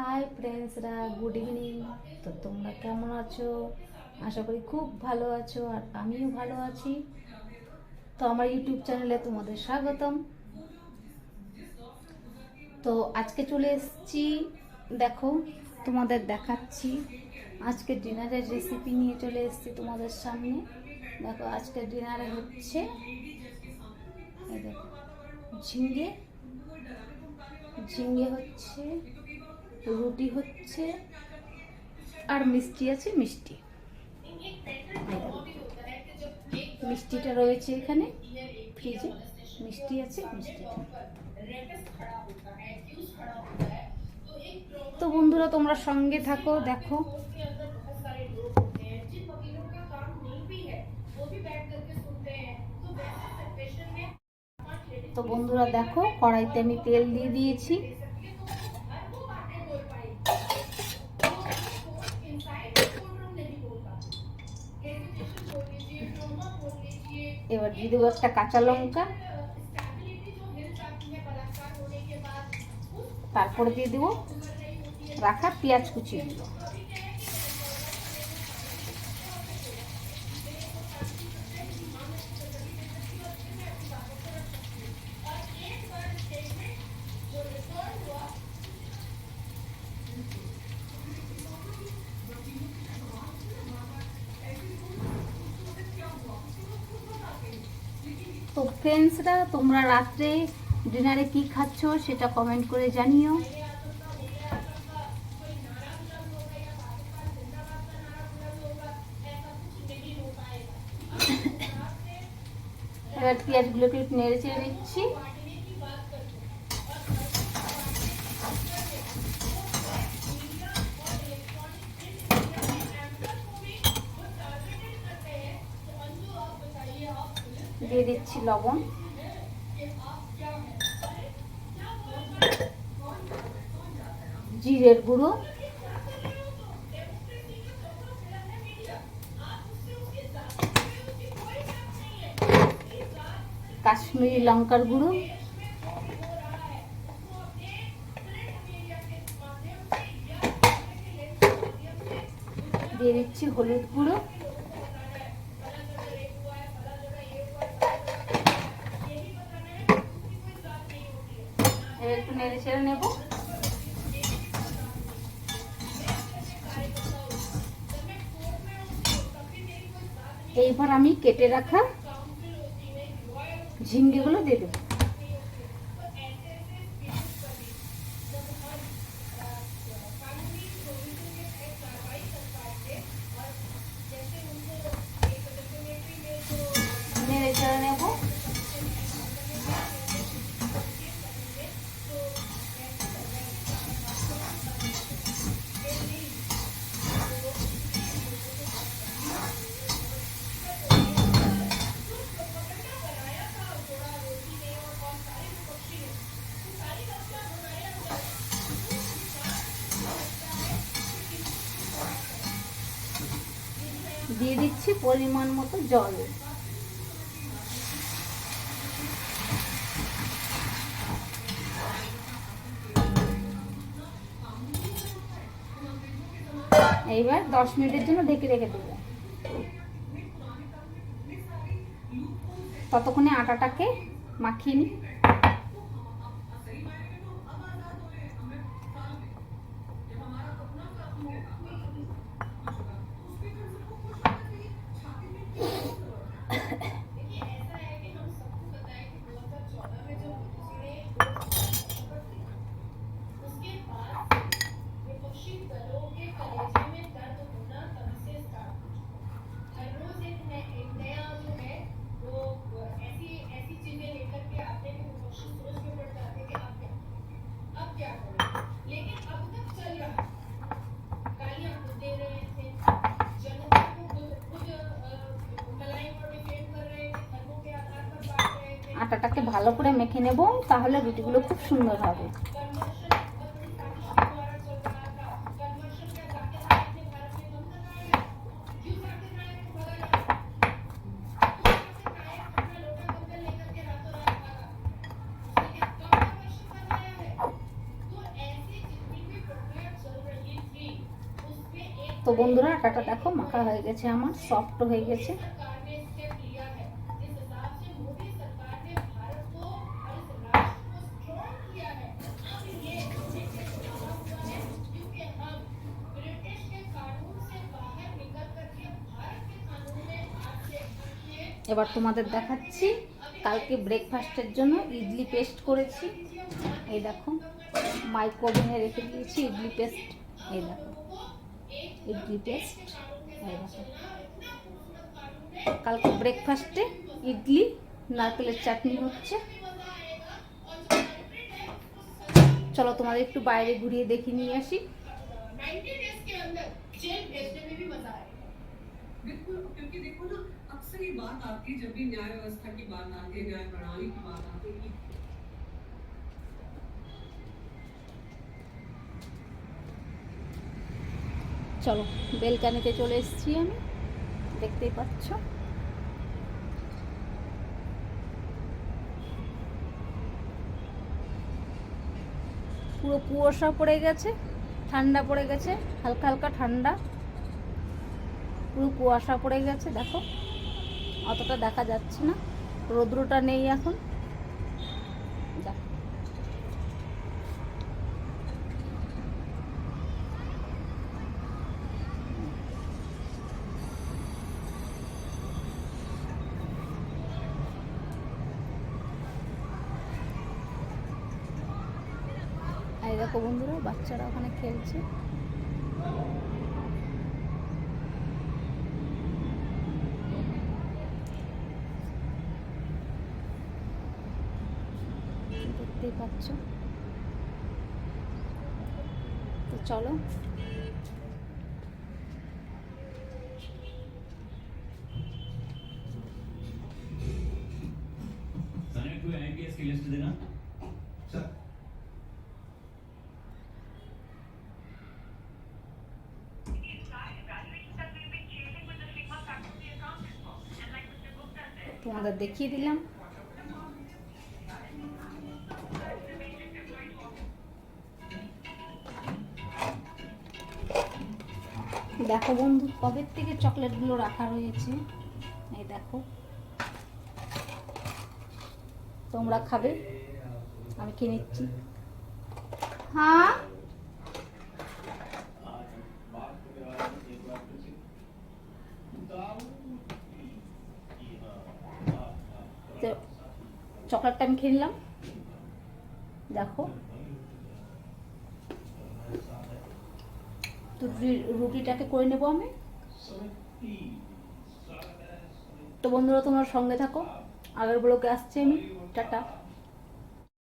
High ফ্রেন্ডসরা, good evening. তো তোমরা কেমন আছো? আশা করি খুব ভালো আছো, আর আমিও ভালো আছি। তো আমার ইউটিউব চ্যানেলে তোমাদের স্বাগতম। তো আজকে চলে এসেছি, দেখো তোমাদের দেখাচ্ছি। আজকে ডিনারের রেসিপি নিয়ে চলে এসেছি তোমাদের সামনে। দেখো আজকে ডিনারে হচ্ছে, এই দেখো, ঝিঙ্গে ঝিঙ্গে হচ্ছে, রুটি হচ্ছে, আর মিষ্টি আছে। মিষ্টিটা রয়েছে এখানে ফ্রিজে, মিষ্টি আছে। তো বন্ধুরা তোমরা সঙ্গে থাকো, দেখো। তো বন্ধুরা দেখো, কড়াইতে আমি তেল দিয়ে দিয়েছি। এবার দিয়ে দেবো একটা কাঁচা লঙ্কা, তারপরে দিয়ে দেবো রাখা পেঁয়াজ কুচিগুলো। তো ফ্রেন্ডসরা, তোমরা রাত্রে ডিনারে কি খাচ্ছ সেটা কমেন্ট করে জানিও। এবার পেঁয়াজগুলোকে একটু নেড়ে চেড়ে দিচ্ছি। দিয়ে দিচ্ছি লবণ, জিরের গুঁড়ো, কাশ্মীরি লঙ্কার গুঁড়ো, দিয়ে দিচ্ছি হলুদ গুঁড়ো, একটু নেড়ে ছেড়ে নেব। এইবার আমি কেটে রাখা ঝিঙ্গেগুলো দিয়ে দেবো। নেড়ে ছেড়ে নেব। দিয়ে দিচ্ছি পরিমাণ মতো জল। এইবার 10 মিনিটের জন্য ঢেকে রেখে দেবো। ততক্ষণে আটাটাকে মাখিয়ে নিই। আটাটাকে ভালো করে মেখে নেব, তাহলে রুটিগুলো খুব সুন্দর হবে। তো বন্ধুরা আটাটা দেখো মাখা হয়ে গেছে, আমার সফট হয়ে গেছে। এবার তোমাদের দেখাচ্ছি কালকে ব্রেকফাস্টের জন্য ইডলি পেস্ট করেছি। এই দেখো মাইক্রোওভেনে রেখে দিয়েছি ইডলি পেস্ট। এই দেখো ইডলি পেস্ট। এই দেখো কালকে ব্রেকফাস্টে ইডলি নারকেলের চাটনি হচ্ছে। চলো তোমাদের একটু বাইরে ঘুরিয়ে দেখে নিয়ে আসি। बिल्कुल, क्योंकि देखो ना अक्सर ये बात आती है जब भी न्याय व्यवस्था की बात आती है, न्याय प्रणाली की बात आती है कि চলো বেলকানিতে চলে এসেছি আমি, দেখতেই পাচ্ছ। পুরো কুয়াশা পড়ে গেছে, ঠান্ডা পড়ে গেছে, হালকা হালকা ঠান্ডা, পুরো কুয়াশা পড়ে গেছে। দেখো অতটা দেখা যাচ্ছে না, রৌদ্রটা নেই এখন। দেখো এই দেখো বন্ধুরা বাচ্চারা ওখানে খেলছে। দেখতেই পাচ্ছ। তো চলো IPS की लिस्ट देना सर। তোমাদের দেখিয়ে দিলাম। দেখো বন্ধু কবে থেকে চকলেটগুলো রাখা রয়েছে, এই দেখো। তোমরা খাবে, আমি খেয়ে নিচ্ছি। হ্যাঁ তো চকলেটটা আমি খেয়ে নিলাম। দেখো তো রুটিটাকে করে নেবো আমি। তো বন্ধুরা তোমরা সঙ্গে থাকো, আগের ব্লগে আসছি আমি। টাটা।